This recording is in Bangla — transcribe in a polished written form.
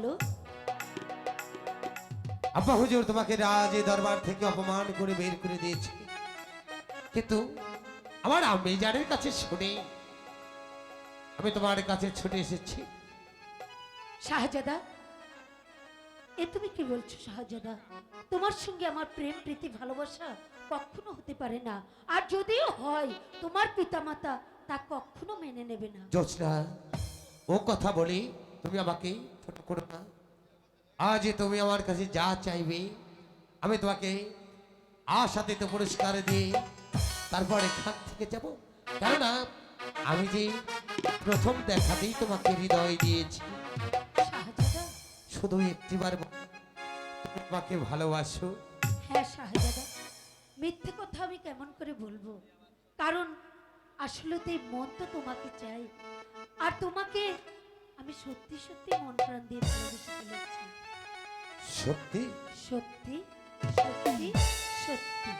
বলো। আব্বা হুজুর তোমাকে রাজ দরবার থেকে অপমান করে বের করে দিয়েছে, কিন্তু আমার আম্মি জানের কাছে শুনে আমি তোমার কাছে ছুটে এসেছি। শাহজাদা, এ তুমি কি বলছো শাহজাদা? তোমার সঙ্গে আমার প্রেম প্রীতি ভালোবাসা কখনো হতে পারে না, আর যদিও হয় তোমার পিতামাতা তা কখনো মেনে নেবে না। জোৎস্না, ও কথা বলি তুমি আমাকে ছোট করো না। আজ তুমি আমার কাছে যা চাইবে আমি তোমাকে আশাতে তো পুরস্কার দিয়ে তারপর এখান থেকে যাব। কেননা আমি যে প্রথম দেখাতেই তোমাকে হৃদয় দিয়েছি, শাহজাদা, শুধু একটিবার তোমাকে ভালোবাসো। হ্যাঁ শাহজাদা, মিথ্যে কথা আমি কেমন করে বলবো, কারণ আসলে তো এই মন তো তোমাকে চাই, আর তোমাকে আমি সত্যি সত্যি মন প্রাণ দিয়ে ভালোবেসে ফেলেছি। সত্যি? সত্যি সত্যি সত্যি।